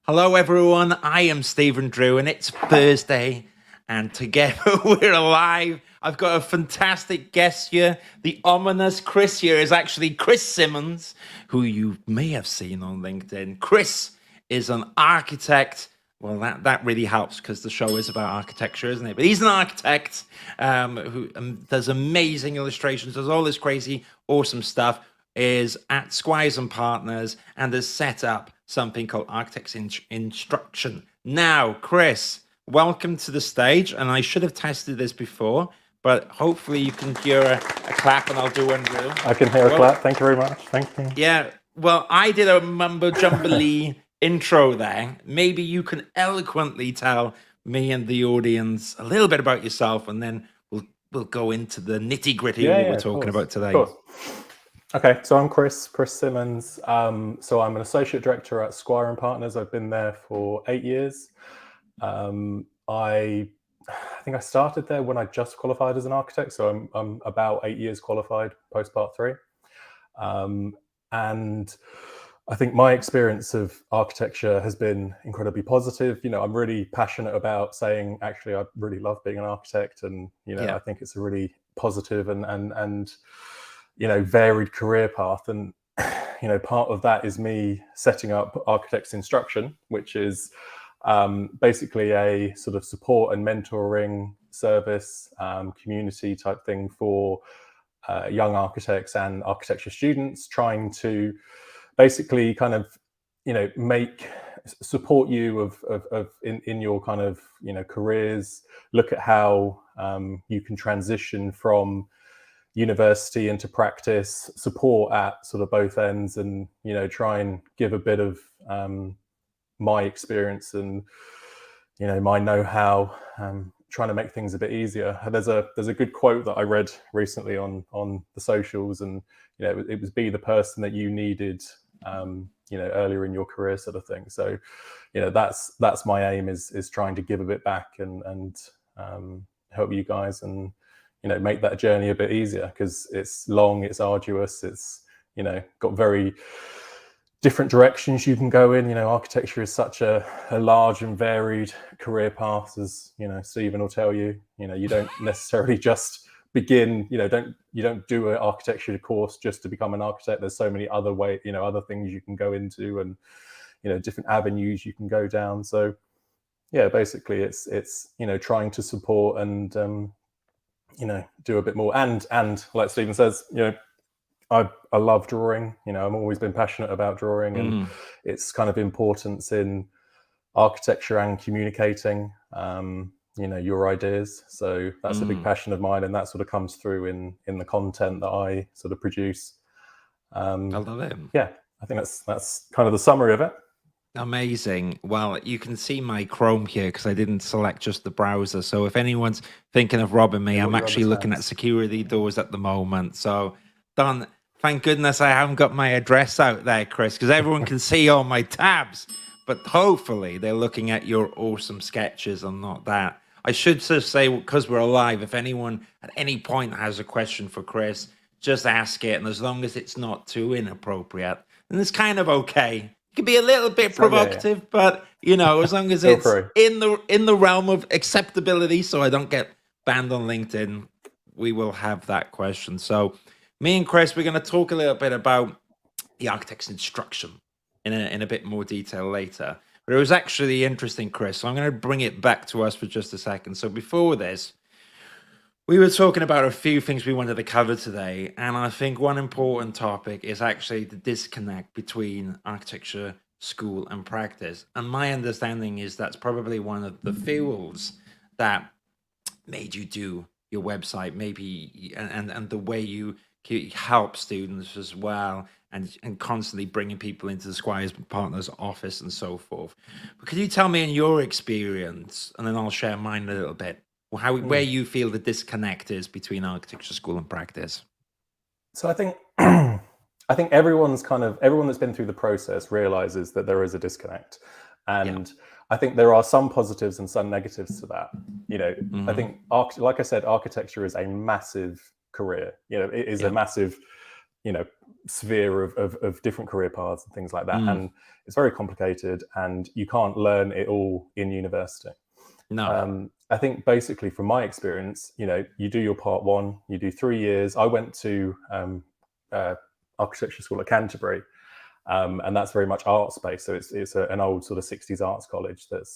Hello, everyone. I am Stephen Drew, and it's Thursday, and together we're alive. I've got a fantastic guest here. The ominous Chris here is actually Chris Simmons, who you may have seen on LinkedIn. Chris is an architect. Well, that really helps because the show is about architecture, isn't it? But he's an architect who does amazing illustrations, does all this crazy, awesome stuff, is at Squires and Partners, and has set up something called Architects Instruction. Now, Chris, welcome to the stage. And I should have tested this before, but hopefully you can hear a clap, and I'll do one real. I can hear a clap. Thank you very much. Thank you. Yeah, well, I did a mumbo jumbly intro there. Maybe you can eloquently tell me and the audience a little bit about yourself, and then we'll go into the nitty gritty of what we're talking about today. Of course. Okay, so I'm Chris Simmons. So I'm an associate director at Squire and Partners. I've been there for 8 years. I think I started there when I just qualified as an architect. So I'm about 8 years qualified post Part 3. And I think my experience of architecture has been incredibly positive. I'm really passionate about saying, actually, I really love being an architect. And, I think it's a really positive and varied career path. And, part of that is me setting up Architects Instruction, which is basically a sort of support and mentoring service, community type thing for young architects and architecture students, trying to basically kind of, support you in your kind of, careers, look at how you can transition from university into practice, support at sort of both ends, and try and give a bit of my experience and my know-how, trying to make things a bit easier. There's a good quote that I read recently on the socials, and it was be the person that you needed earlier in your career, sort of thing. So that's my aim, is trying to give a bit back and help you guys, and make that journey a bit easier, because it's long, it's arduous, it's got very different directions you can go in. Architecture is such a large and varied career path, as Stephen will tell you. You don't necessarily just begin, you don't do an architecture course just to become an architect. There's so many other other things you can go into, and different avenues you can go down. So yeah, basically it's trying to support and do a bit more, and like Stephen says, I love drawing. I've always been passionate about drawing, and its kind of importance in architecture and communicating your ideas. So that's a big passion of mine, and that sort of comes through in the content that I sort of produce. I love it. Yeah, I think that's kind of the summary of it. Amazing. Well, you can see my Chrome here because I didn't select just the browser. So if anyone's thinking of robbing me, I'm actually looking at security doors at the moment. So done. Thank goodness I haven't got my address out there, Chris, because everyone can see all my tabs. But hopefully they're looking at your awesome sketches and not that. I should just say, because we're alive, if anyone at any point has a question for Chris, just ask it. And as long as it's not too inappropriate, then it's kind of okay. It can be a little bit provocative, but as long as it's in the realm of acceptability, so I don't get banned on LinkedIn, we will have that question. So me and Chris, we're going to talk a little bit about the architect's instruction in a bit more detail later. But it was actually interesting, Chris. So I'm going to bring it back to us for just a second. So before this, we were talking about a few things we wanted to cover today, and I think one important topic is actually the disconnect between architecture, school, and practice. And my understanding is that's probably one of the fields that made you do your website, maybe, and the way you help students as well, and constantly bringing people into the Squires and Partners office and so forth. But could you tell me in your experience, and then I'll share mine a little bit, where you feel the disconnect is between architecture, school, and practice? So I think everyone that's been through the process realizes that there is a disconnect, and I think there are some positives and some negatives to that. I think, like I said, architecture is a massive career. It is a massive sphere of different career paths and things like that. Mm. And it's very complicated, and you can't learn it all in university. No. I think basically from my experience, you do your part one, you do 3 years. I went to architecture school at Canterbury, and that's very much arts based. So it's an old sort of 60s arts college that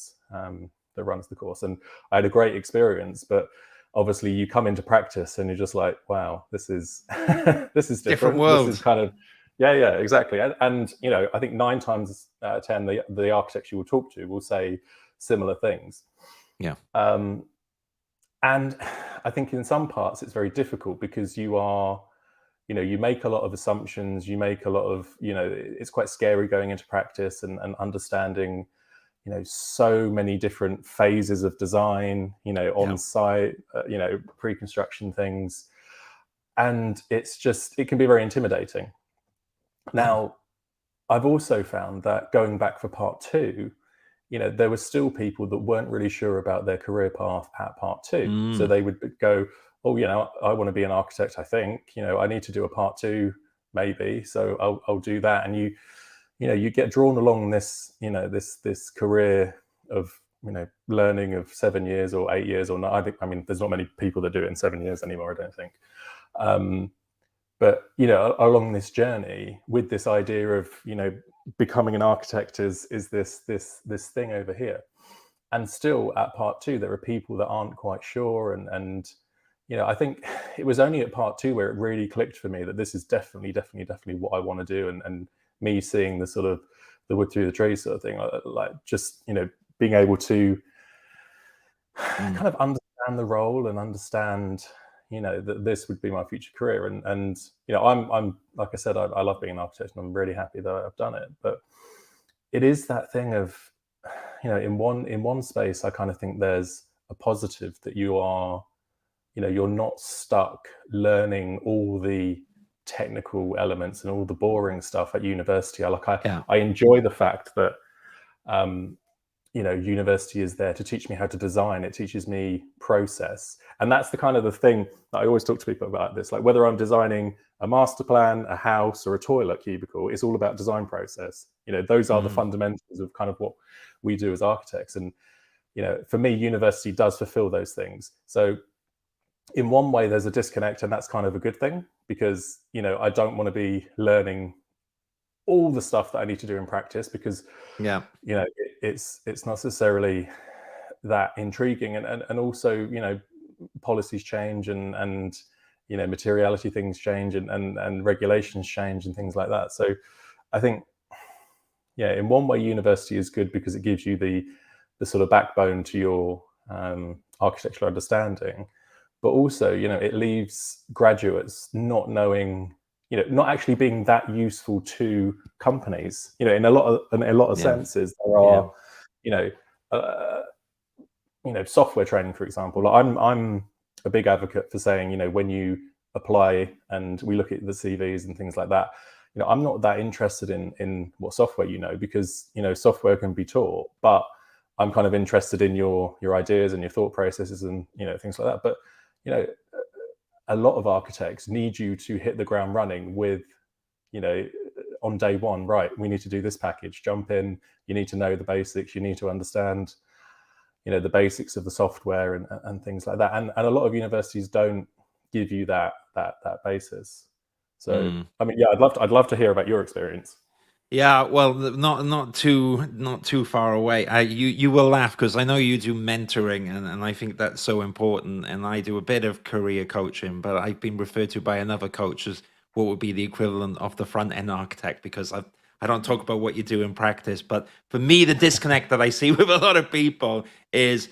runs the course, and I had a great experience. But obviously, you come into practice and you're just like, wow, this is this is Different different. This is world. kind of yeah, exactly. And I think 9 times out of 10, the architects you will talk to will say similar things. Yeah. And I think in some parts it's very difficult because you make a lot of assumptions, you make a lot of, it's quite scary going into practice and understanding, so many different phases of design, on site, pre-construction things. And it can be very intimidating. Now, I've also found that going back for part 2, there were still people that weren't really sure about their career path at part 2. So they would go, oh, I want to be an architect, I think, I need to do a part 2 maybe. So I'll do that. And you get drawn along this, this career of, learning of 7 years or 8 years or not. There's not many people that do it in 7 years anymore, I don't think. But, along this journey with this idea of, becoming an architect is this thing over here. And still at part 2, there are people that aren't quite sure. And I think it was only at part 2 where it really clicked for me that this is definitely what I want to do. And me seeing the sort of the wood through the trees sort of thing, like just, being able to kind of understand the role and understand, that this would be my future career. And I'm like I said, I love being an architect, and I'm really happy that I've done it. But it is that thing of, in one space, I kind of think there's a positive that you are, you're not stuck learning all the technical elements and all the boring stuff at university. I enjoy the fact that university is there to teach me how to design. It teaches me process. And that's the kind of the thing that I always talk to people about this, like whether I'm designing a master plan, a house, or a toilet cubicle, it's all about design process. Those are the fundamentals of kind of what we do as architects. And, for me, university does fulfill those things. So in one way, there's a disconnect, and that's kind of a good thing, because, I don't want to be learning all the stuff that I need to do in practice, because it's not necessarily that intriguing. And also, policies change, and materiality things change, and regulations change and things like that. So I think, in one way, university is good because it gives you the sort of backbone to your architectural understanding. But also, it leaves graduates not knowing, not actually being that useful to companies. In a lot of senses, there are, software training, for example. I'm a big advocate for saying, when you apply and we look at the CVs and things like that, I'm not that interested in what software because software can be taught, but I'm kind of interested in your ideas and your thought processes and things like that. But a lot of architects need you to hit the ground running with, on day one, right, we need to do this package, jump in, you need to know the basics, you need to understand, the basics of the software and things like that. And a lot of universities don't give you that basis. So, I'd love to hear about your experience. Yeah, well, not too far away. You will laugh because I know you do mentoring, and I think that's so important. And I do a bit of career coaching, but I've been referred to by another coach as what would be the equivalent of the front end architect, because I don't talk about what you do in practice. But for me, the disconnect that I see with a lot of people is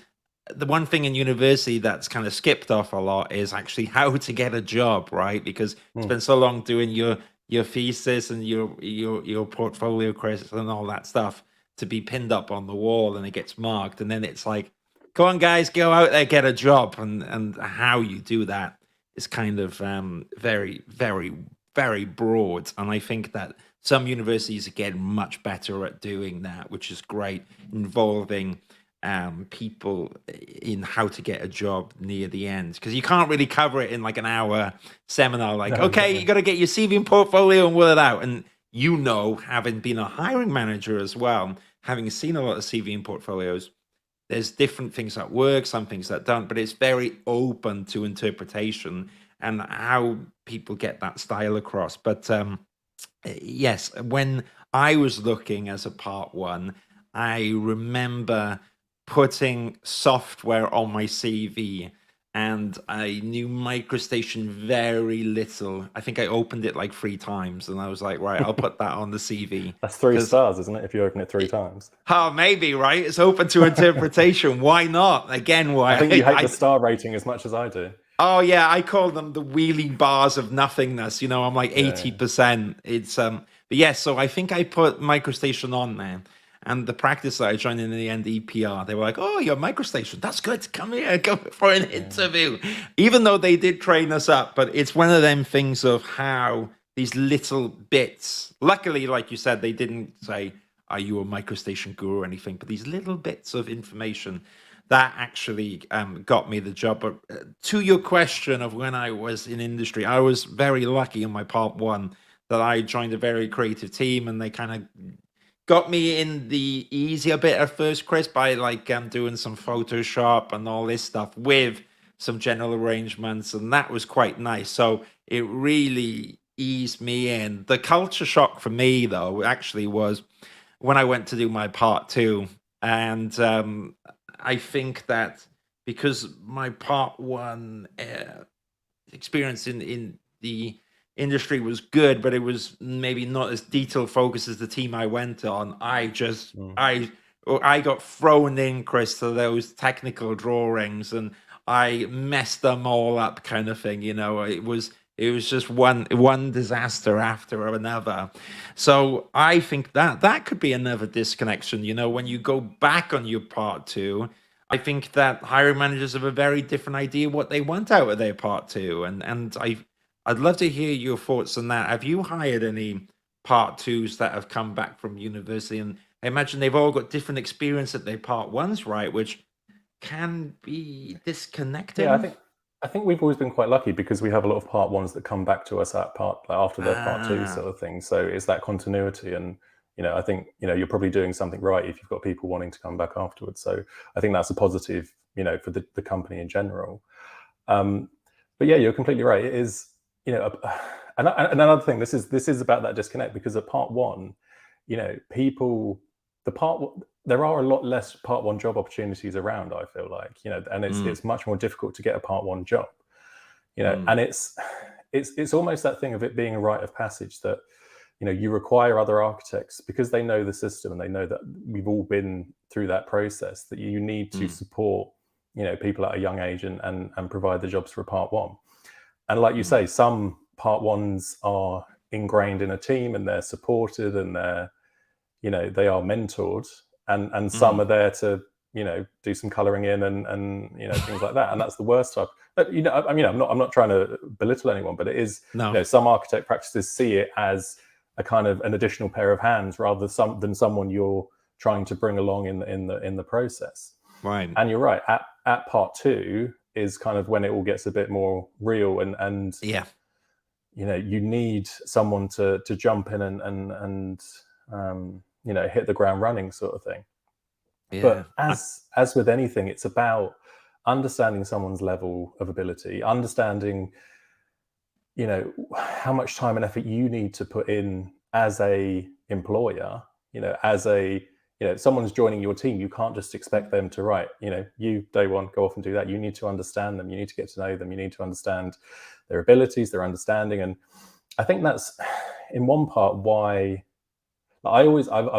the one thing in university that's kind of skipped off a lot is actually how to get a job, right? Because you spend so long doing your thesis and your portfolio credits and all that stuff to be pinned up on the wall, and it gets marked, and then it's like, come on guys, go out there, get a job. And how you do that is kind of very, very, very broad. And I think that some universities are getting much better at doing that, which is great, involving people in how to get a job near the end, because you can't really cover it in like an hour seminar. Like, No, okay, exactly. you got to get your CV and portfolio and word it out. And having been a hiring manager as well, having seen a lot of CV and portfolios, there's different things that work, some things that don't, but it's very open to interpretation and how people get that style across. But yes, when I was looking as a part one, I remember putting software on my CV, and I knew MicroStation very little. I think I opened it like 3 times, and I was like, right, I'll put that on the CV. That's 3 Because, stars, isn't it? If you open it 3 times. oh, maybe, right? It's open to interpretation. Why not? Again, I why? think you hate the star rating as much as I do. Oh yeah, I call them the wheelie bars of nothingness. I'm like Yeah. 80%. It's but yes, so I think I put MicroStation on there. And the practice that I joined in the end, EPR, they were like, "Oh, you're MicroStation. That's good. Come here, go for an interview." Even though they did train us up, but it's one of them things of how these little bits. Luckily, like you said, they didn't say, "Are you a MicroStation guru?" or anything, but these little bits of information that actually got me the job. But to your question of when I was in industry, I was very lucky in my part one that I joined a very creative team, and they kind of got me in the easier bit at first, Chris, by like doing some Photoshop and all this stuff with some general arrangements, and that was quite nice. So it really eased me in. The culture shock for me, though, actually was when I went to do my part two, and I think that because my part one experience in the industry was good, but it was maybe not as detail focused as the team I went on. I got thrown in, Chris, to those technical drawings, and I messed them all up, kind of thing. It was just one disaster after another. So I think that could be another disconnection. When you go back on your part two, I think that hiring managers have a very different idea what they want out of their part two, and I'd love to hear your thoughts on that. Have you hired any part twos that have come back from university? And I imagine they've all got different experience at their part ones, right? Which can be disconnecting. Yeah, I think we've always been quite lucky because we have a lot of part ones that come back to us at after their part two sort of thing. So it's that continuity, and I think you're probably doing something right if you've got people wanting to come back afterwards. So I think that's a positive, for the company in general. But yeah, you're completely right. It is, and another thing. This is about that disconnect, because at part one, people, there are a lot less part one job opportunities around, I feel like, and it's much more difficult to get a part one job, and it's almost that thing of it being a rite of passage that, you require other architects, because they know the system and they know that we've all been through that process, that you need to support, people at a young age and provide the jobs for a part one. And like you say, some part ones are ingrained in a team and they're supported and they're, they are mentored, and some are there to, do some coloring in and things like that. And that's the worst type. But, I'm not trying to belittle anyone, but it is, some architect practices see it as a kind of an additional pair of hands rather than someone you're trying to bring along in the process. Right. And you're right. At part two is kind of when it all gets a bit more real, and yeah, you need someone to jump in and hit the ground running, sort of thing. Yeah. But as with anything, it's about understanding someone's level of ability, understanding how much time and effort you need to put in as a employer. As a someone's joining your team, you can't just expect them to write, you day one go off and do that. You need to understand them, you need to get to know them, you need to understand their abilities, their understanding. And I think that's in one part why I've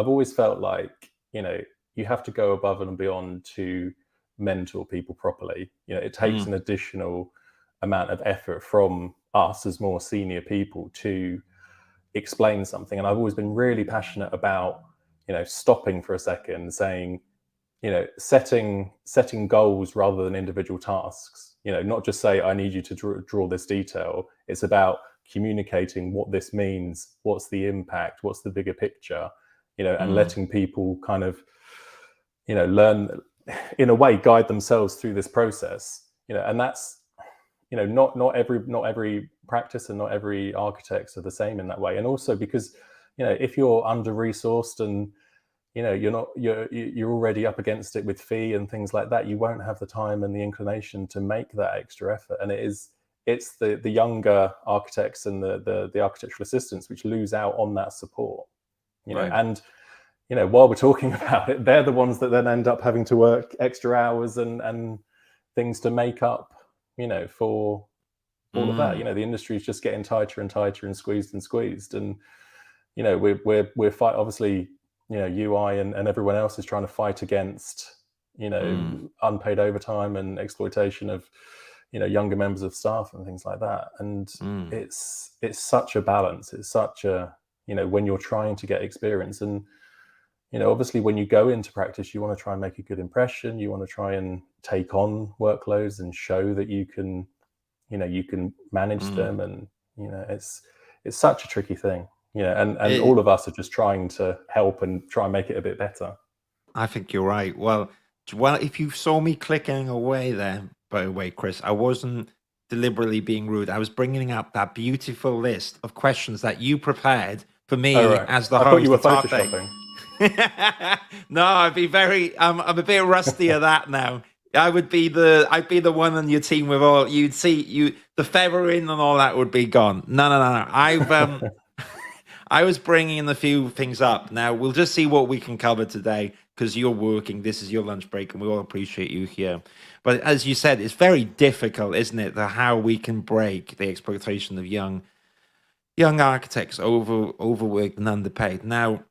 always felt like you have to go above and beyond to mentor people properly. It takes an additional amount of effort from us as more senior people to explain something. And I've always been really passionate about stopping for a second, saying, setting goals rather than individual tasks. Not just say, I need you to draw this detail. It's about communicating what this means, what's the impact, what's the bigger picture, and letting people kind of learn in a way, guide themselves through this process. And that's, not every practice and not every architects are the same in that way. And also because, if you're under resourced and you're already up against it with fee and things like that, you won't have the time and the inclination to make that extra effort. And it's the younger architects and the architectural assistants which lose out on that support. Right. And while we're talking about it, they're the ones that then end up having to work extra hours and things to make up, for all of that. The industry is just getting tighter and tighter and squeezed. And we're fight. Obviously, UI and everyone else is trying to fight against, unpaid overtime and exploitation of, younger members of staff and things like that. And it's such a balance. It's such a, when you're trying to get experience. And obviously when you go into practice, you want to try and make a good impression. You want to try and take on workloads and show that you can manage them. And it's such a tricky thing. And all of us are just trying to help and try and make it a bit better. I think you're right. Well, if you saw me clicking away there, by the way, Chris, I wasn't deliberately being rude. I was bringing up that beautiful list of questions that you prepared for me as the host. I thought you were photoshopping. No, I'd be I'm a bit rusty at that now. I'd be the one on your team with all, you'd see the feathering and all that would be gone. No. I was bringing a few things up. Now we'll just see what we can cover today because you're working. This is your lunch break, and we all appreciate you here. But as you said, it's very difficult, isn't it, how we can break the exploitation of young architects overworked and underpaid. Now,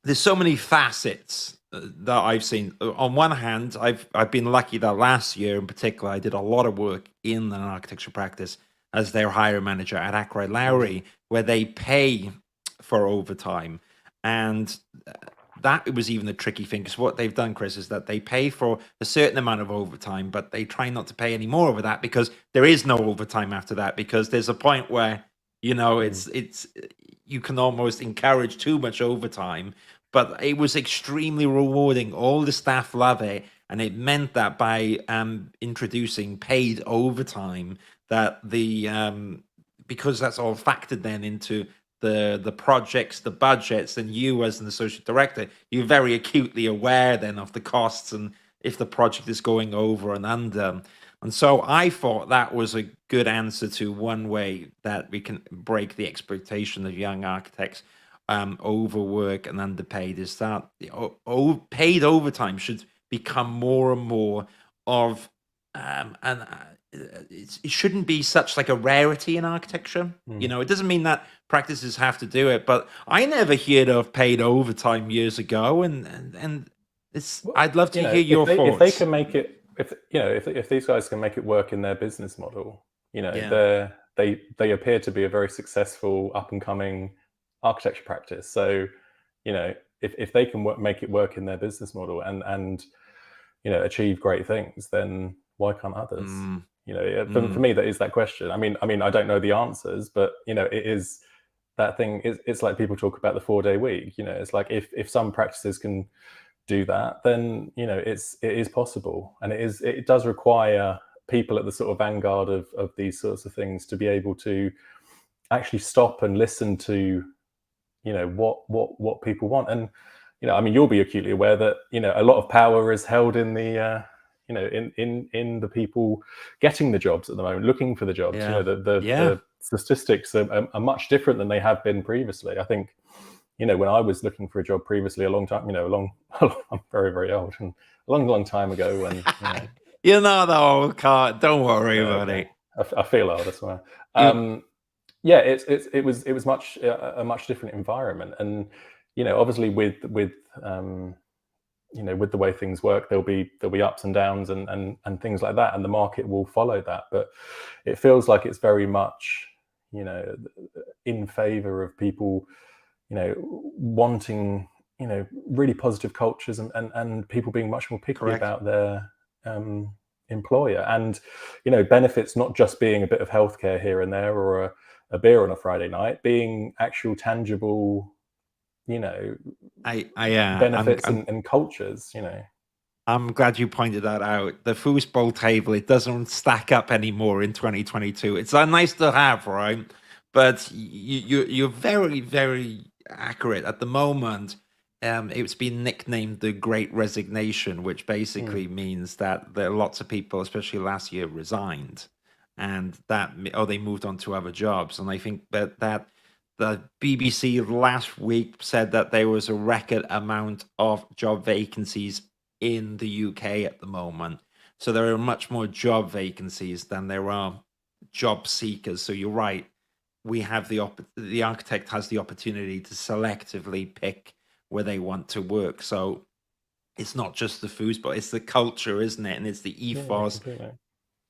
there's so many facets that I've seen. On one hand, I've been lucky that last year in particular, I did a lot of work in an architecture practice as their hiring manager at Ackroyd Lowry, where they pay for overtime. And that was even a tricky thing, because what they've done, Chris, is that they pay for a certain amount of overtime, but they try not to pay any more over that, because there is no overtime after that, because there's a point where, it's you can almost encourage too much overtime. But it was extremely rewarding. All the staff love it. And it meant that by introducing paid overtime, that because that's all factored then into the projects, the budgets, and you as an associate director, you're very acutely aware then of the costs and if the project is going over and under. And so I thought that was a good answer to one way that we can break the exploitation of young architects, overwork and underpaid, is that paid overtime should become more and more of it shouldn't be such like a rarity in architecture. It doesn't mean that practices have to do it, but I never heard of paid overtime years ago, and it's I'd love to hear your thoughts. If they can make it, if these guys can make it work in their business model, they appear to be a very successful up and coming architecture practice. So if they can make it work in their business model and achieve great things, then why can't others? For me, that is that question. I mean, I don't know the answers, but it is that thing. It's like people talk about the 4-day week. It's like if some practices can do that, then it is possible, and it does require people at the sort of vanguard of these sorts of things to be able to actually stop and listen to what people want. And you'll be acutely aware that a lot of power is held in the in the people getting the jobs at the moment, looking for the jobs. The statistics are much different than they have been previously. I think when I was looking for a job previously, a long time, I'm very, very old, and a long time ago. And you're not the old car. Don't worry about it. I feel old, that's why. It was a much different environment, and obviously with with the way things work, there'll be ups and downs and things like that, and the market will follow that. But it feels like it's very much in favor of people wanting really positive cultures and people being much more picky about their employer, and benefits not just being a bit of healthcare here and there, or a beer on a Friday night, being actual tangible benefits and cultures. I'm glad you pointed that out. The foosball table, it doesn't stack up anymore in 2022. It's nice to have, right? But you're very, very accurate. At the moment, it's been nicknamed the Great Resignation, which Mm. basically means that there are lots of people, especially last year, resigned, and that they moved on to other jobs. And I think that the BBC last week said that there was a record amount of job vacancies in the UK at the moment. So there are much more job vacancies than there are job seekers. So you're right. We have the architect has the opportunity to selectively pick where they want to work. So it's not just the foods, but it's the culture, isn't it? And it's the Yeah, ethos, completely.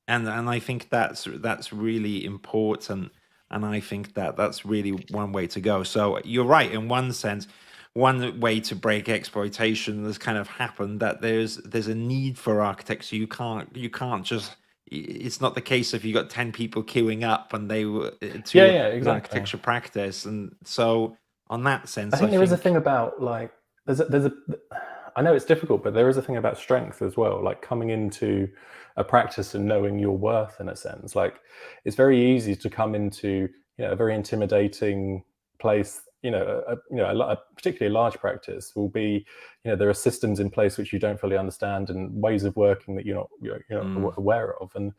and I think that's really important, and I think that that's really one way to go. So you're right in one sense. One way to break exploitation has kind of happened, that there's a need for architects. You can't just, it's not the case if you got 10 people queuing up and they were Yeah, to yeah, an exactly. architecture practice. And so on that I sense, I think there is a think, thing about like there's a I know it's difficult, but there is a thing about strength as well. Like coming into a practice and knowing your worth in a sense. Like it's very easy to come into a very intimidating place. A particularly large practice will be, there are systems in place which you don't fully understand and ways of working that you're not mm, aware of. And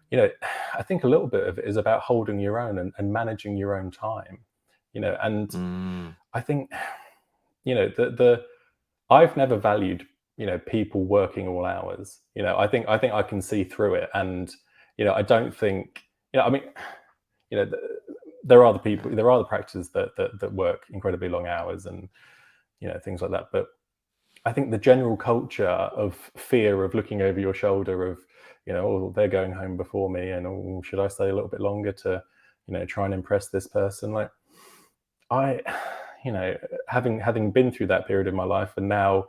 you know, I think a little bit of it is about holding your own and managing your own time. And mm, I think the I've never valued people working all hours. I think I can see through it, and I don't think I mean you know th- there are the practices that work incredibly long hours and things like that. But I think the general culture of fear of looking over your shoulder of oh, they're going home before me, and oh, should I stay a little bit longer to try and impress this person, like I you know having been through that period in my life, and now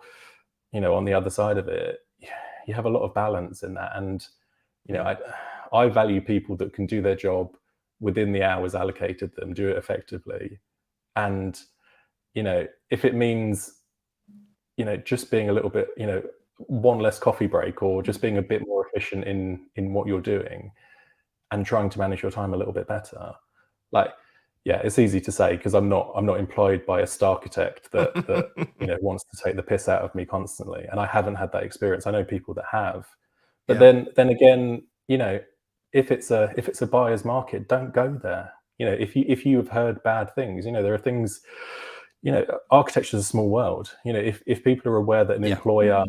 on the other side of it, you have a lot of balance in that. And you know yeah, I value people that can do their job within the hours allocated them, do it effectively. And if it means just being a little bit one less coffee break, or just being a bit more efficient in what you're doing, and trying to manage your time a little bit better. Like, yeah, it's easy to say because I'm not employed by a architect that wants to take the piss out of me constantly, and I haven't had that experience. I know people that have. But yeah, then again, if it's a buyer's market, don't go there. If you have heard bad things, there are things. Architecture is a small world. If people are aware that an yeah. employer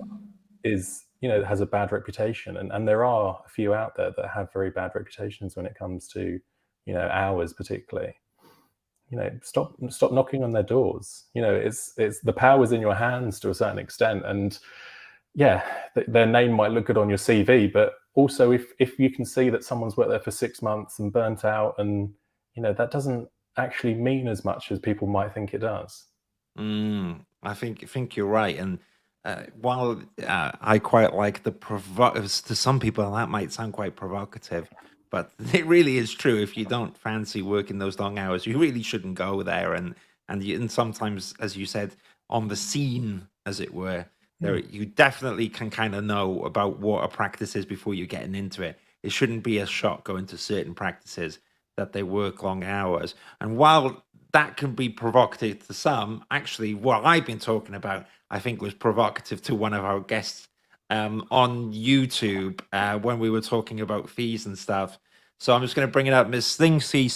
is has a bad reputation, and there are a few out there that have very bad reputations when it comes to hours particularly. Stop knocking on their doors. It's the power's in your hands to a certain extent. And yeah, their name might look good on your CV, but also if you can see that someone's worked there for 6 months and burnt out, and that doesn't actually mean as much as people might think it does. I think you're right, and while I quite like to some people that might sound quite provocative, but it really is true. If you don't fancy working those long hours, you really shouldn't go there. And sometimes, as you said, on the scene, as it were, there Hmm. you definitely can kind of know about what a practice is before you're getting into it. It shouldn't be a shock going to certain practices that they work long hours. And while that can be provocative to some, actually, what I've been talking about, I think, was provocative to one of our guests on YouTube when we were talking about fees and stuff. So I'm just going to bring it up. Miss Slingsby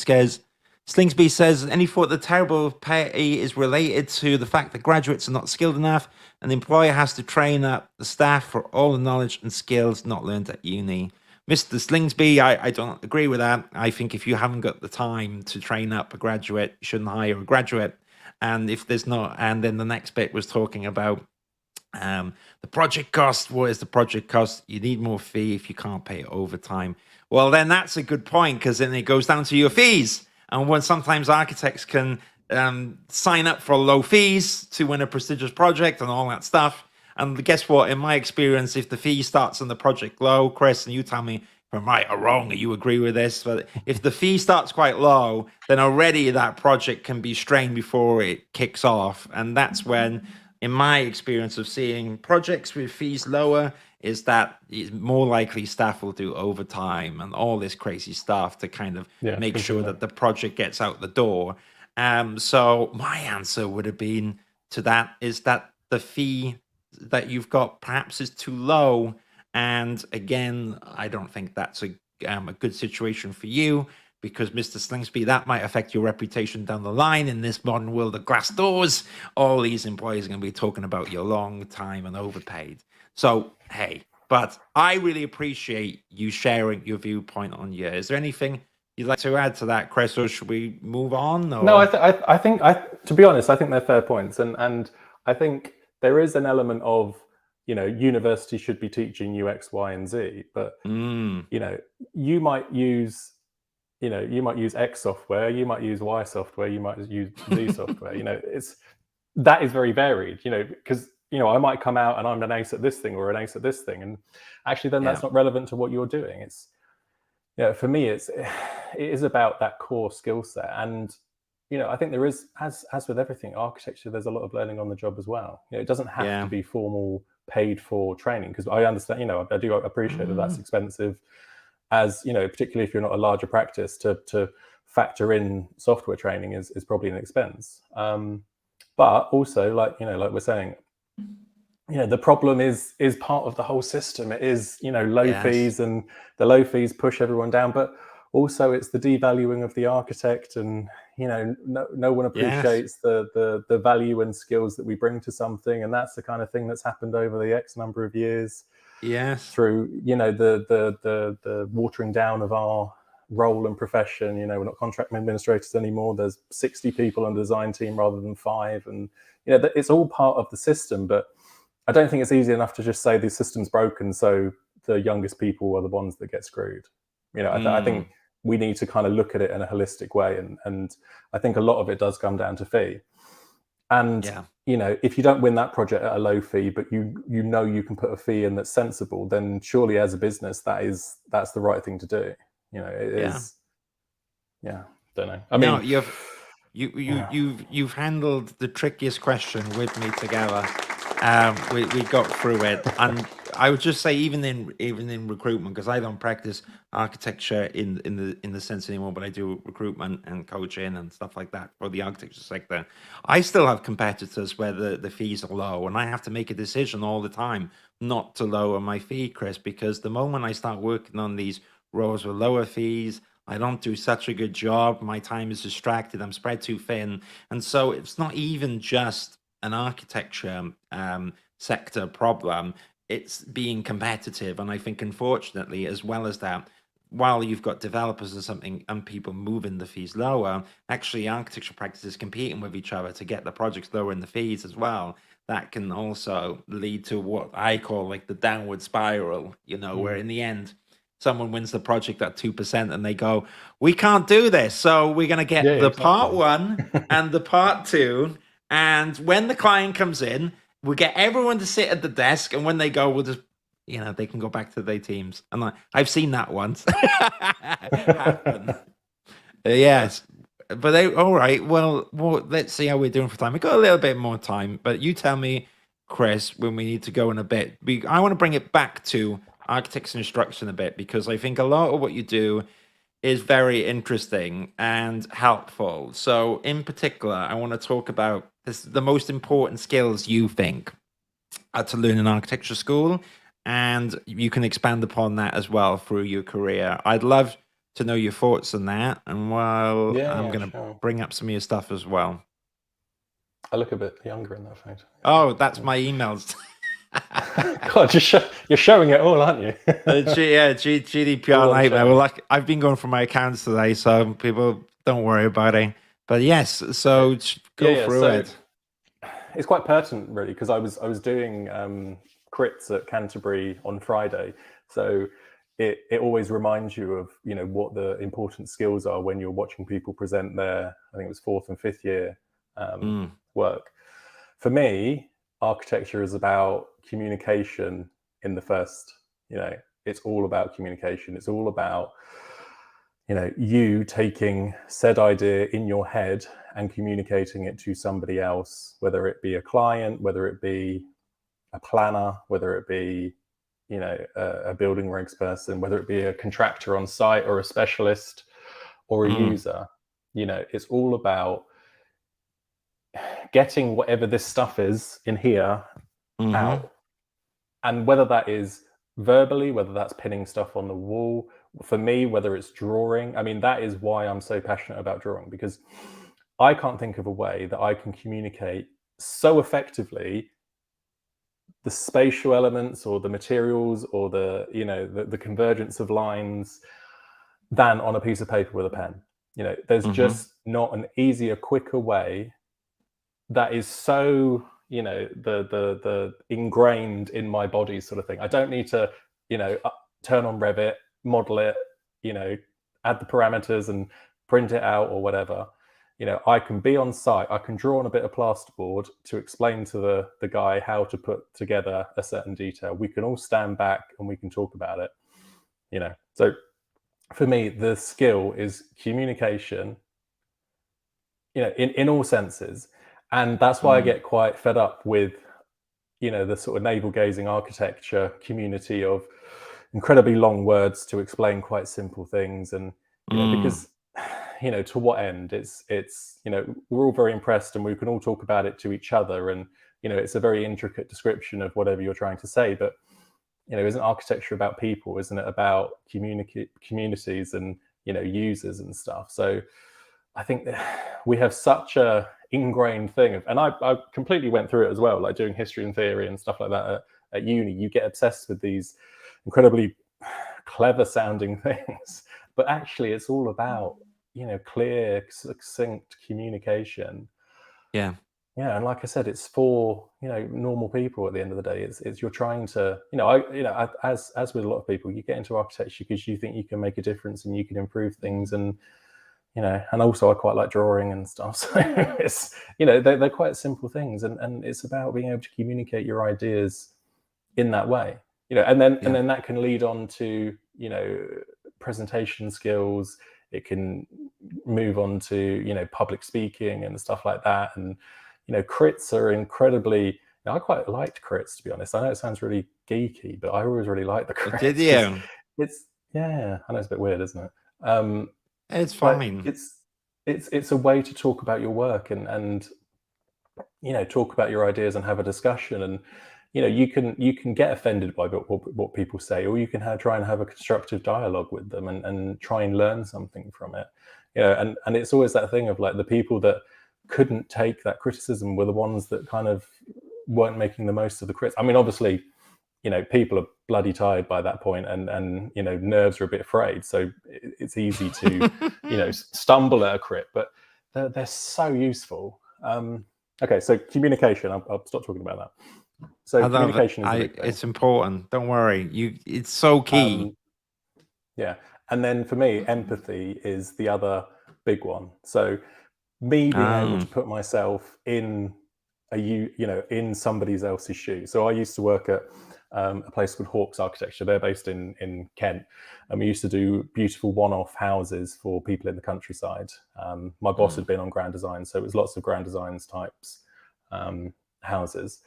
says, any thought the terrible pay is related to the fact that graduates are not skilled enough and the employer has to train up the staff for all the knowledge and skills not learned at uni? Mr. Slingsby, I don't agree with that. I think if you haven't got the time to train up a graduate, you shouldn't hire a graduate. And if there's not, and then the next bit was talking about the project cost. What is the project cost? You need more fee if you can't pay it overtime. Well, then that's a good point, because then it goes down to your fees. And when sometimes architects can sign up for low fees to win a prestigious project and all that stuff. And guess what? In my experience, if the fee starts on the project low, Chris, and you tell me if I'm right or wrong, or you agree with this, but if the fee starts quite low, then already that project can be strained before it kicks off. And that's when in my experience of seeing projects with fees lower, is that it's more likely staff will do overtime and all this crazy stuff to kind of Yeah, make sure completely. that the project gets out the door. So my answer would have been to that is that the fee that you've got perhaps is too low. And again, I don't think that's a good situation for you because Mr. Slingsby, that might affect your reputation down the line in this modern world of glass doors. All these employees are going to be talking about your long time and overpaid. So, hey, but I really appreciate you sharing your viewpoint on you. Is there anything you'd like to add to that, Chris, or should we move on? No, Or I think, to be honest, I think they're fair points, and I think there is an element of, university should be teaching you X, Y, and Z, but you know, you might use, you might use X software, you might use Y software, you might use Z software. That is very varied. Because I might come out and I'm an ace at this thing or an ace at this thing, and actually then that's not relevant to what you're doing. It's for me, it is about that core skill set. And I think there is, as with everything, architecture, there's a lot of learning on the job as well. It doesn't have to be formal, paid for training, because I understand, I do appreciate that that's expensive, as particularly if you're not a larger practice, to factor in software training is probably an expense. But also, like we're saying, the problem is part of the whole system. It is, low fees, and the low fees push everyone down. But also, it's the devaluing of the architect, and no one appreciates the value and skills that we bring to something, and that's the kind of thing that's happened over the X number of years. Through the watering down of our role and profession. We're not contract administrators anymore. There's 60 people on the design team rather than 5, and it's all part of the system. But I don't think it's easy enough to just say the system's broken, so the youngest people are the ones that get screwed. I think we need to kind of look at it in a holistic way, and I think a lot of it does come down to fee. And if you don't win that project at a low fee, but you can put a fee in that's sensible, then surely as a business that's the right thing to do. It is. Yeah, don't know. I mean, no, you've handled the trickiest question with me together. We got through it, and I would just say even in recruitment, because I don't practice architecture in the sense anymore, but I do recruitment and coaching and stuff like that for the architecture sector. I still have competitors where the fees are low, and I have to make a decision all the time not to lower my fee, Chris, because the moment I start working on these roles with lower fees, I don't do such a good job. My time is distracted. I'm spread too thin, and so it's not even just an architecture sector problem. It's being competitive, and I think unfortunately, as well as that, while you've got developers and something and people moving the fees lower, actually architecture practices competing with each other to get the projects lower in the fees as well. That can also lead to what I call like the downward spiral, where in the end someone wins the project at 2% and they go, we can't do this, so we're going to get the part 1 and the part 2. And when the client comes in, we get everyone to sit at the desk, and when they go, we'll just, they can go back to their teams. And I've seen that once happen. Yes. But all right, well, let's see how we're doing for time. We've got a little bit more time, but you tell me, Chris, when we need to go in a bit. I want to bring it back to architects and instruction a bit, because I think a lot of what you do is very interesting and helpful. So in particular, I want to talk about the most important skills you think are to learn in architecture school, and you can expand upon that as well through your career. I'd love to know your thoughts on that, and I'm going to bring up some of your stuff as well. I look a bit younger in that photo. Oh, that's my emails. God, you're showing it all, aren't you? GDPR nightmare. Well, I've been going for my accounts today, so people don't worry about it. But yes, so go through it. It's quite pertinent, really, because I was doing crits at Canterbury on Friday, so it always reminds you of what the important skills are when you're watching people present their, I think it was 4th and 5th year work. For me, architecture is about communication in the first. It's all about communication. It's all about you taking said idea in your head and communicating it to somebody else, whether it be a client, whether it be a planner, whether it be, you know, a building regs person, whether it be a contractor on site or a specialist or a user. You know, it's all about getting whatever this stuff is in here out. And whether that is verbally, whether that's pinning stuff on the wall, for me, whether it's drawing, I mean, that is why I'm so passionate about drawing, because I can't think of a way that I can communicate so effectively the spatial elements or the materials or the, you know, the convergence of lines than on a piece of paper with a pen. You know, there's just not an easier, quicker way that is so, you know, the ingrained in my body sort of thing. I don't need to, you know, turn on Revit, model it, you know, add the parameters and print it out or whatever. You know, I can be on site, I can draw on a bit of plasterboard to explain to the guy how to put together a certain detail. We can all stand back and we can talk about it, you know. So for me, the skill is communication, you know, in all senses. And that's why I get quite fed up with, you know, the sort of navel-gazing architecture community of incredibly long words to explain quite simple things. And, you know, because, you know, to what end? It's, you know, we're all very impressed and we can all talk about it to each other. And, you know, it's a very intricate description of whatever you're trying to say. But, you know, isn't architecture about people? Isn't it about communities and, you know, users and stuff? So I think that we have such a ingrained thing of, and I completely went through it as well, like doing history and theory and stuff like that at uni. You get obsessed with these incredibly clever sounding things, but actually it's all about, you know, clear, succinct communication. Yeah. And like I said, it's for, you know, normal people. At the end of the day, it's you're trying to, you know, as with a lot of people, you get into architecture because you think you can make a difference and you can improve things. And, you know, and also I quite like drawing and stuff. So it's, you know, they're quite simple things, and it's about being able to communicate your ideas in that way, you know, and then that can lead on to, you know, presentation skills. It can move on to, you know, public speaking and stuff like that. And, you know, crits are incredibly, you know, I quite liked crits, to be honest. I know it sounds really geeky, but I always really liked the crits. Did you? It's, yeah, I know it's a bit weird, isn't it? It's fine. It's a way to talk about your work and you know, talk about your ideas and have a discussion. And, you know, you can get offended by what people say, or you can try and have a constructive dialogue with them and try and learn something from it. You know, and it's always that thing of like the people that couldn't take that criticism were the ones that kind of weren't making the most of the crits. I mean, obviously, you know, people are bloody tired by that point, and you know, nerves are a bit frayed, so it's easy to you know, stumble at a crit, but they're so useful. Okay, so communication. I'll stop talking about that. So communication is a big thing. It's important. Don't worry. It's so key. Yeah, and then for me, empathy is the other big one. So me being able to put myself in you know, in somebody else's shoes. So I used to work at a place called Hawks Architecture. They're based in Kent, and we used to do beautiful one-off houses for people in the countryside. My boss had been on Grand Design, so it was lots of Grand Designs types houses,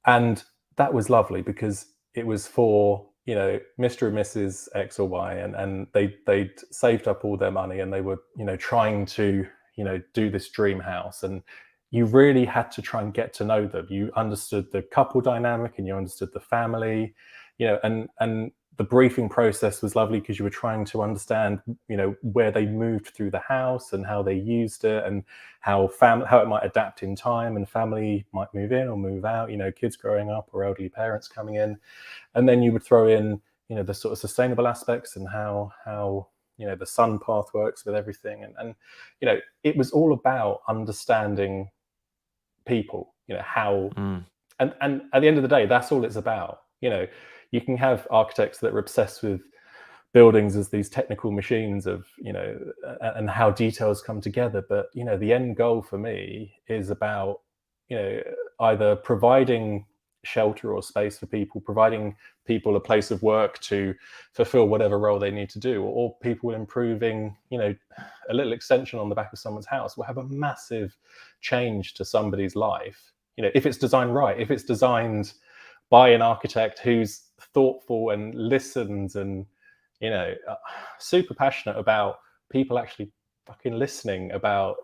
and that was lovely because it was for, you know, Mr. and Mrs. X or Y, and they'd saved up all their money and they were, you know, trying to, you know, do this dream house. And you really had to try and get to know them. You understood the couple dynamic and you understood the family, you know, and the briefing process was lovely because you were trying to understand, you know, where they moved through the house and how they used it and how it might adapt in time, and family might move in or move out, you know, kids growing up or elderly parents coming in. And then you would throw in, you know, the sort of sustainable aspects and how you know, the sun path works with everything. And you know, it was all about understanding people, you know, how and at the end of the day, that's all it's about. You know, you can have architects that are obsessed with buildings as these technical machines of, you know, and how details come together, but you know, the end goal for me is about, you know, either providing shelter or space for people, providing people a place of work to fulfill whatever role they need to do, or people improving, a little extension on the back of someone's house will have a massive change to somebody's life. If it's designed right, if it's designed by an architect who's thoughtful and listens and, super passionate about people actually fucking listening about,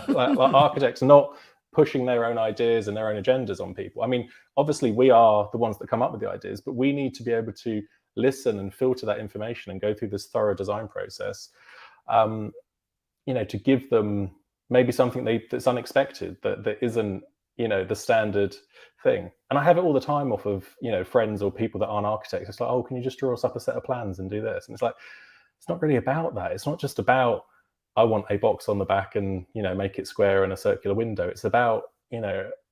like architects not pushing their own ideas and their own agendas on people. I mean, obviously we are the ones that come up with the ideas, but we need to be able to listen and filter that information and go through this thorough design process, to give them maybe something that's unexpected, that isn't, the standard thing. And I have it all the time off of, friends or people that aren't architects. It's like, oh, can you just draw us up a set of plans and do this? And it's like, it's not really about that. It's not just about, I want a box on the back and, make it square and a circular window. It's about,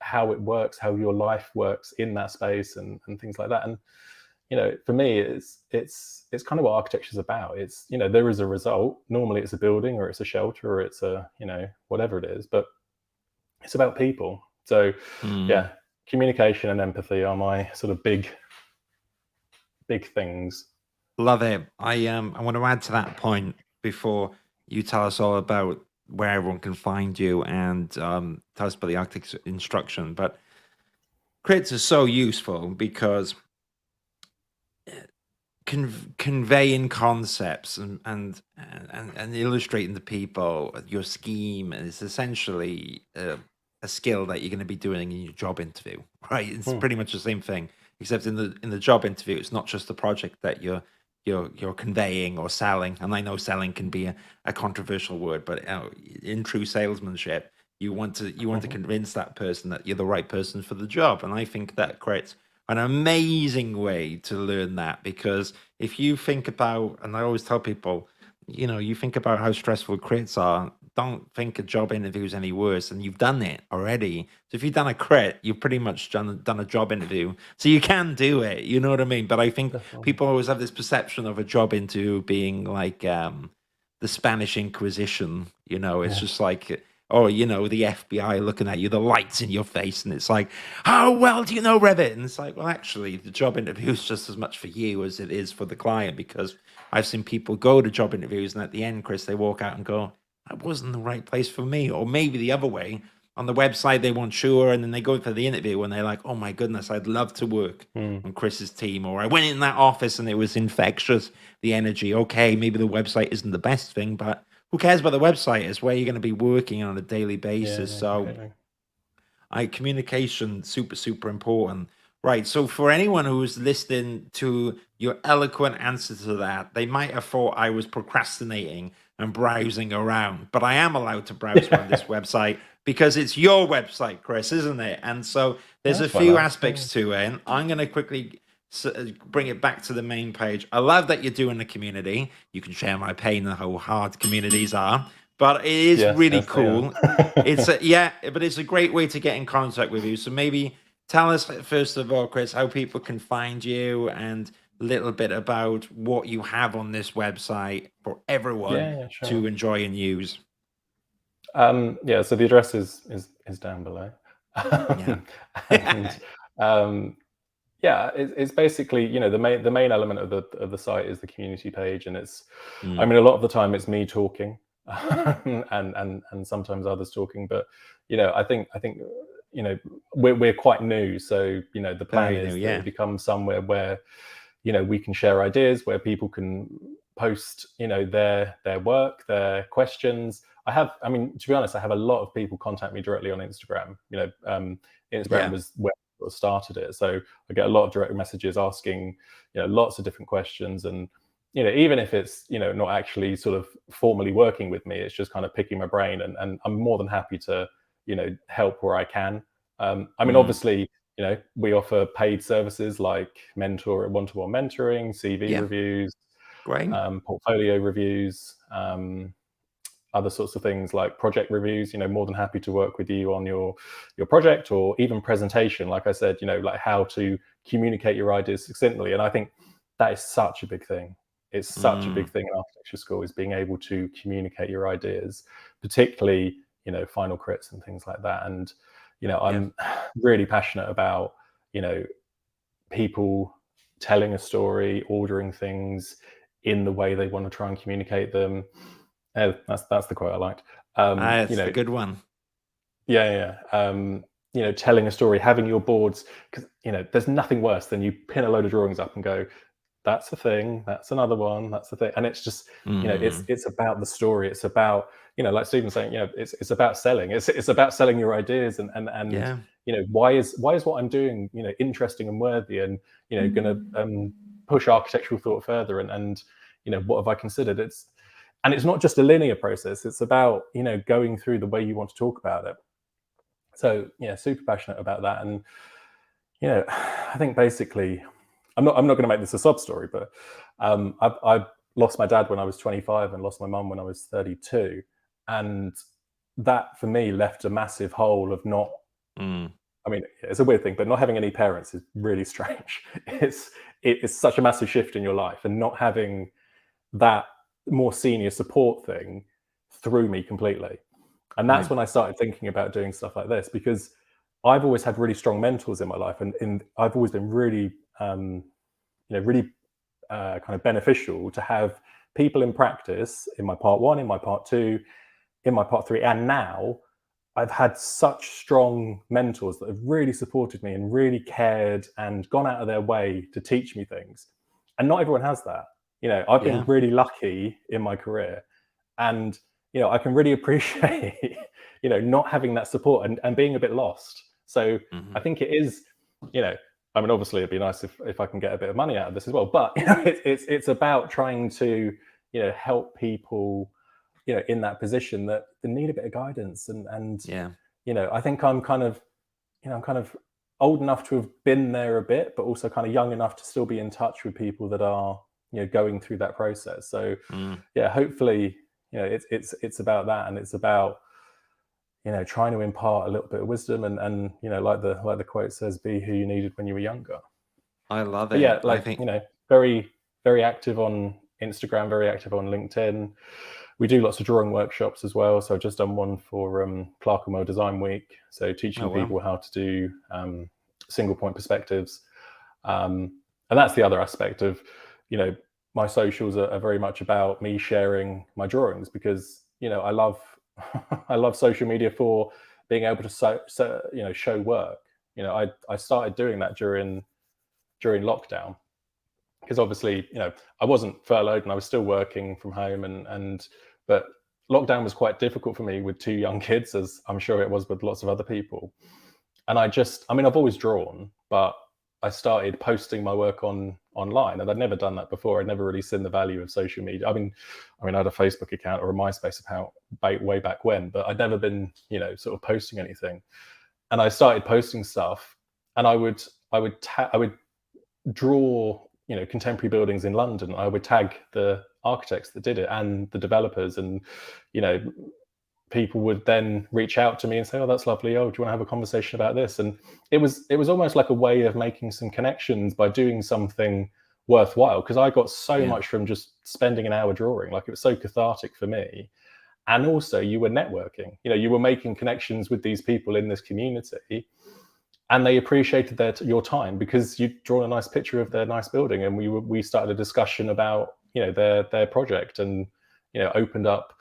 how it works, how your life works in that space and things like that. And, for me, it's kind of what architecture is about. It's, there is a result. Normally it's a building or it's a shelter or it's a, whatever it is, but it's about people. So yeah, communication and empathy are my sort of big things. Love it. I want to add to that point before you tell us all about where everyone can find you and tell us about the architect's instruction. But crits are so useful because conveying concepts and illustrating to people your scheme is essentially a skill that you're going to be doing in your job interview, right? It's pretty much the same thing, except in the job interview, it's not just the project that you're conveying or selling. And I know selling can be a controversial word, but in true salesmanship, you want to convince that person that you're the right person for the job. And I think that creates an amazing way to learn that, because if you think about, and I always tell people, you think about how stressful crits are, don't think a job interview is any worse, and you've done it already. So if you've done a crit, you've pretty much done a job interview. So you can do it, you know what I mean? But I think people always have this perception of a job interview being like the Spanish Inquisition, it's just like, oh, the FBI looking at you, the lights in your face, and it's like, how well do you know Revit? And it's like, well, actually, the job interview is just as much for you as it is for the client, because I've seen people go to job interviews and at the end, Chris, they walk out and go, that wasn't the right place for me. Or maybe the other way, on the website, they weren't sure, and then they go for the interview and they're like, oh my goodness, I'd love to work on Chris's team. Or I went in that office and it was infectious, the energy. Okay, maybe the website isn't the best thing, but who cares about the website? It's where you're going to be working on a daily basis. Communication, super, super important. Right. So for anyone who's listening to your eloquent answer to that, they might have thought I was procrastinating and browsing around, but I am allowed to browse on this website because it's your website, Chris, isn't it? And so there's a few aspects to it. I'm going to quickly bring it back to the main page. I love that you're doing the community. You can share my pain and how hard communities are, but it is really cool. It's but it's a great way to get in contact with you. So maybe tell us first of all, Chris, how people can find you and a little bit about what you have on this website for everyone to enjoy and use. So the address is down below. It's basically, the main element of the site is the community page, and it's I mean, a lot of the time it's me talking and sometimes others talking, but I think we're quite new, so the plan is that it becomes somewhere where we can share ideas, where people can post their work, their questions. To be honest, I have a lot of people contact me directly on Instagram. Instagram was where I started it, so I get a lot of direct messages asking lots of different questions, and even if it's not actually sort of formally working with me, it's just kind of picking my brain, and I'm more than happy to help where I can. Obviously, we offer paid services like one-to-one mentoring, CV reviews, portfolio reviews, other sorts of things like project reviews. More than happy to work with you on your project, or even presentation, like I said, like how to communicate your ideas succinctly. And I think that is such a big thing. It's such a big thing in architecture school, is being able to communicate your ideas, particularly final crits and things like that. And I'm really passionate about people telling a story, ordering things in the way they want to try and communicate them. That's the quote I liked. It's a good one. Yeah. Telling a story, having your boards, because there's nothing worse than you pin a load of drawings up and go, that's a thing, that's another one, that's the thing, and it's just it's about the story. It's about like Stephen's saying, it's about selling. It's about selling your ideas and why is what I'm doing interesting and worthy and going to push architectural thought further and what have I considered. It's not just a linear process. It's about going through the way you want to talk about it. So super passionate about that. And I think basically I'm not going to make this a sub story, but I lost my dad when I was 25 and lost my mum when I was 32, and that for me left a massive hole of not. I mean, it's a weird thing, but not having any parents is really strange. It's such a massive shift in your life, and not having that more senior support thing threw me completely. And that's when I started thinking about doing stuff like this, because I've always had really strong mentors in my life, and I've always been really, really kind of beneficial to have people in practice in my part 1, in my part 2, in my part 3, and now I've had such strong mentors that have really supported me and really cared and gone out of their way to teach me things. And not everyone has that. I've been really lucky in my career, and I can really appreciate not having that support and being a bit lost. So I think it is, I mean, obviously it'd be nice if I can get a bit of money out of this as well, but it's about trying to help people in that position that they need a bit of guidance. And I think I'm kind of old enough to have been there a bit, but also kind of young enough to still be in touch with people that are going through that process. So hopefully it's about that, and it's about trying to impart a little bit of wisdom and like the quote says, be who you needed when you were younger. I love it. Yeah, like I think very, very active on Instagram, very active on LinkedIn. We do lots of drawing workshops as well. So I've just done one for Clark and Moore Design Week. So teaching people how to do single point perspectives. And that's the other aspect of, my socials are very much about me sharing my drawings, because, I love I love social media for being able to show work. I started doing that during lockdown, because obviously I wasn't furloughed and I was still working from home, but lockdown was quite difficult for me with 2 young kids, as I'm sure it was with lots of other people. And I've always drawn, but I started posting my work online, and I'd never done that before. I'd never really seen the value of social media. I mean, I had a Facebook account or a MySpace account way back when, but I'd never been, sort of posting anything. And I started posting stuff, and I would draw, contemporary buildings in London. I would tag the architects that did it and the developers, and, people would then reach out to me and say, oh, that's lovely. Oh, do you want to have a conversation about this? And it was almost like a way of making some connections by doing something worthwhile, because I got so much from just spending an hour drawing. Like, it was so cathartic for me. And also you were networking, you were making connections with these people in this community, and they appreciated your time because you'd drawn a nice picture of their nice building, and we started a discussion about their project, and opened up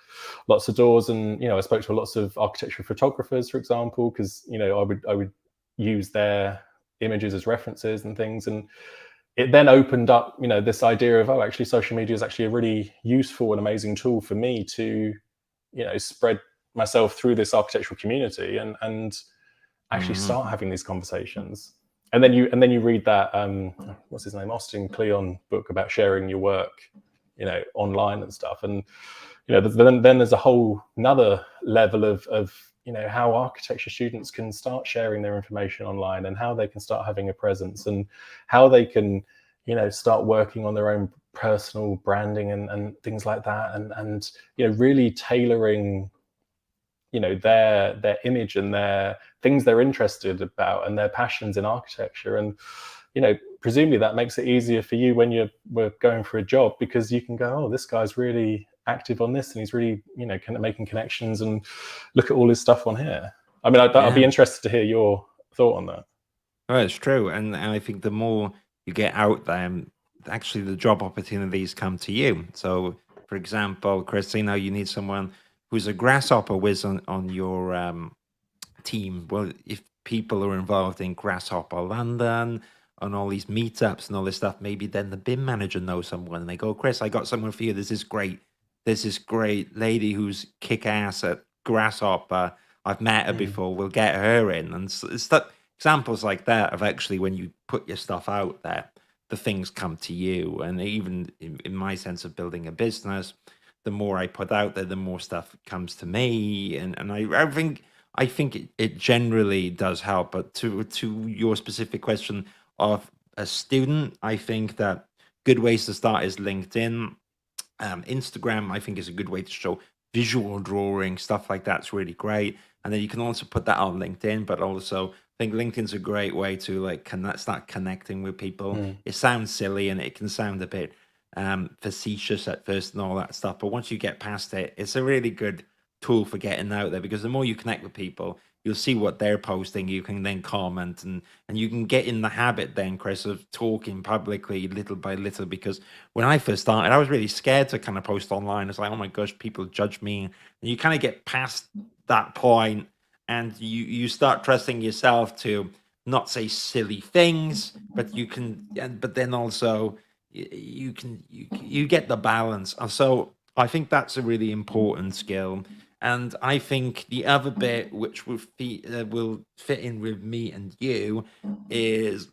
lots of doors. And I spoke to lots of architectural photographers, for example, because I would use their images as references and things. And it then opened up this idea of, actually social media is actually a really useful and amazing tool for me to spread myself through this architectural community and actually start having these conversations. And then you read that what's his name, Austin Kleon book about sharing your work online and stuff. And then there's a whole another level of how architecture students can start sharing their information online, and how they can start having a presence, and how they can start working on their own personal branding and things like that, and really tailoring their image and their things they're interested about and their passions in architecture. And presumably that makes it easier for you when we're going for a job, because you can go, oh, this guy's really active on this, and he's really kind of making connections, and look at all his stuff on here. I mean, I'd be interested to hear your thought on that. Oh, it's true, and I think the more you get out there, actually the job opportunities come to you. So, for example, Christina, you need someone who's a grasshopper whiz on your team. Well, if people are involved in Grasshopper London on all these meetups and all this stuff, maybe then the BIM manager knows someone and they go, Chris, I got someone for you. There's this great lady who's kick ass at Grasshopper. I've met her before. We'll get her in. And it's that examples like that of actually when you put your stuff out there, the things come to you. And even in my sense of building a business, the more I put out there, the more stuff comes to me. And I think it generally does help. But to your specific question of a student, I think that good ways to start is LinkedIn. Instagram, I think, is a good way to show visual drawing, stuff like that's really great. And then you can also put that on LinkedIn, but also I think LinkedIn's a great way to like start connecting with people. It sounds silly and it can sound a bit facetious at first and all that stuff, but once you get past it, it's a really good tool for getting out there, because the more you connect with people, you'll see what they're posting. You can then comment, and you can get in the habit then, Chris, of talking publicly little by little. Because when I first started, I was really scared to kind of post online. It's like, oh my gosh, people judge me. And you kind of get past that point, and you start trusting yourself to not say silly things, but you can, but then also you get the balance. And so I think that's a really important skill. And I think the other bit, which will fit in with me and you, is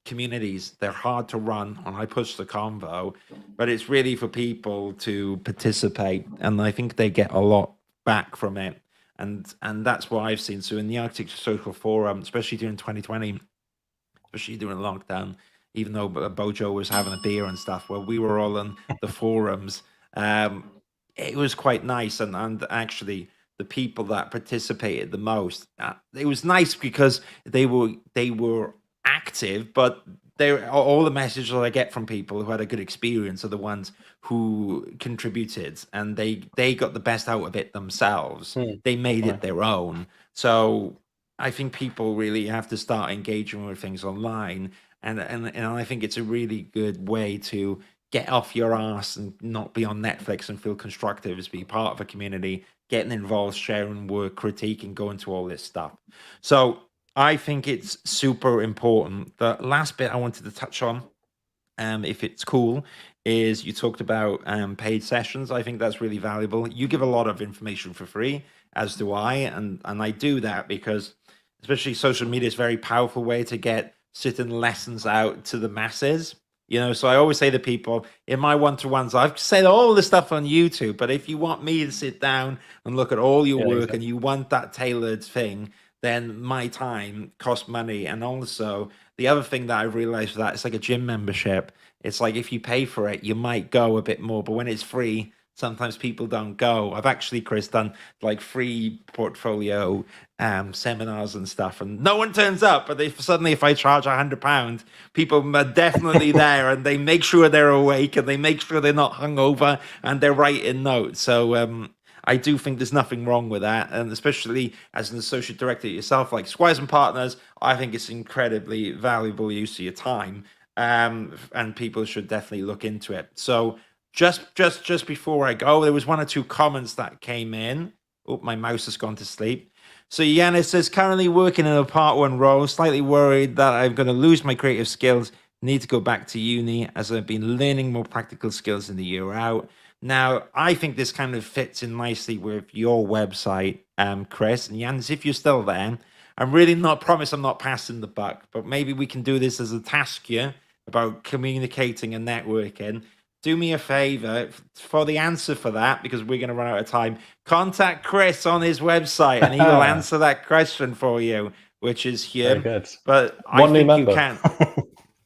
communities. They're hard to run, and I push the convo, but it's really for people to participate, and I think they get a lot back from it. And that's what I've seen. So in the Arctic Social Forum, especially during 2020, especially during lockdown, even though Bojo was having a beer and stuff, well, we were all on the forums. It was quite nice, and actually the people that participated the most, it was nice because they were active, but they all the messages that I get from people who had a good experience are the ones who contributed, and they got the best out of it themselves. They made it their own. So I think people really have to start engaging with things online, and I think it's a really good way to get off your ass and not be on Netflix and feel constructive, is be part of a community, getting involved, sharing work, critiquing, going to all this stuff. So I think it's super important. The last bit I wanted to touch on, if it's cool, is you talked about paid sessions. I think that's really valuable. You give a lot of information for free, as do I, and I do that because especially social media is a very powerful way to get certain lessons out to the masses. So I always say to people in my one-to-ones, I've said all this stuff on YouTube, but if you want me to sit down and look at all your work, and you want that tailored thing, then my time costs money. And also the other thing that I realized that it's like a gym membership. It's like if you pay for it, you might go a bit more, but when it's free, sometimes people don't go. I've actually, Chris, done like free portfolio seminars and stuff, and no one turns up. But if I charge £100, people are definitely there, and they make sure they're awake, and they make sure they're not hungover, and they're writing notes. So I do think there's nothing wrong with that, and especially as an associate director yourself, like Squires and Partners, I think it's incredibly valuable use of your time, and people should definitely look into it. So just before I go, there was one or two comments that came in. Oh, my mouse has gone to sleep. So Yanis says, currently working in a part one role, slightly worried that I'm going to lose my creative skills, need to go back to uni as I've been learning more practical skills in the year out. Now, I think this kind of fits in nicely with your website, Chris. And Yanis, if you're still there, I'm really not promise I'm not passing the buck, but maybe we can do this as a task here about communicating and networking. Do me a favor for the answer for that, because we're going to run out of time. Contact Chris on his website, and he will answer that question for you, which is here. Very good. But I think you can.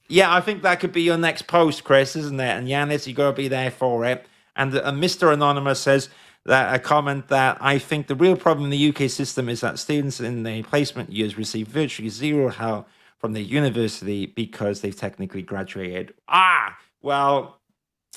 Yeah, I think that could be your next post, Chris, isn't it? And Yanis, you got to be there for it. And Mr. Anonymous says that a comment that I think the real problem in the UK system is that students in the placement years receive virtually zero help from the university because they've technically graduated. Well,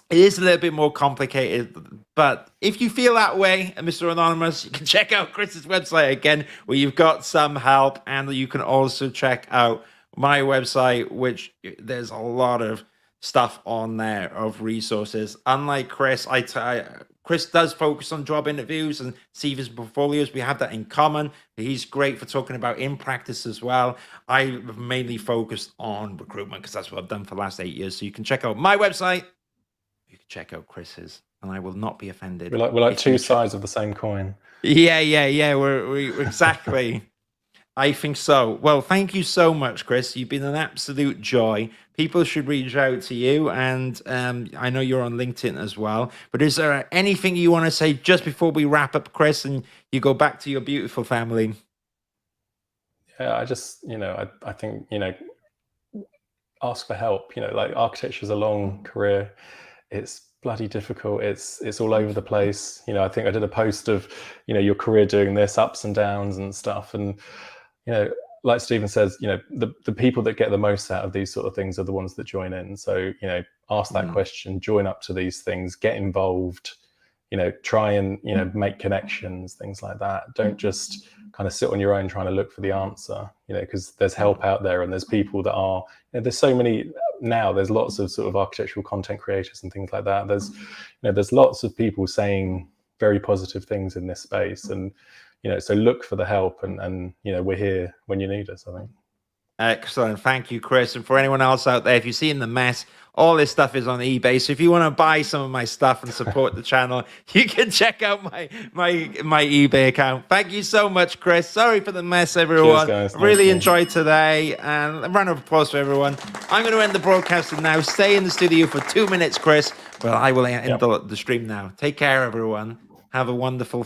It is a little bit more complicated, but if you feel that way, Mr. Anonymous, you can check out Chris's website again, where you've got some help, and you can also check out my website, which there's a lot of stuff on there of resources. Unlike Chris, Chris does focus on job interviews and CVs portfolios. We have that in common. He's great for talking about in practice as well. I've mainly focused on recruitment because that's what I've done for the last 8 years. So you can check out my website. You can check out Chris's, and I will not be offended. We're like two sides of the same coin. Yeah. We're exactly. I think so. Well, thank you so much, Chris. You've been an absolute joy. People should reach out to you, and I know you're on LinkedIn as well. But is there anything you want to say just before we wrap up, Chris, and you go back to your beautiful family? Yeah, I just, I think, ask for help. Like architecture is a long career. It's bloody difficult. It's all over the place. I think I did a post of, your career doing this, ups and downs and stuff. And, like Stephen says, the people that get the most out of these sort of things are the ones that join in. So, ask that question, join up to these things, get involved, try and, make connections, things like that. Don't just kind of sit on your own trying to look for the answer, because there's help out there, and there's people that are, there's so many now, there's lots of sort of architectural content creators and things like that. There's lots of people saying very positive things in this space, and so look for the help, and we're here when you need us, I think. Excellent. Thank you, Chris. And for anyone else out there, if you've seen the mess, all this stuff is on eBay. So if you want to buy some of my stuff and support the channel, you can check out my eBay account. Thank you so much, Chris. Sorry for the mess, everyone. Cheers, guys. Really enjoyed today. And a round of applause for everyone. I'm going to end the broadcasting now. Stay in the studio for 2 minutes, Chris. But I will end the stream now. Take care, everyone. Have a wonderful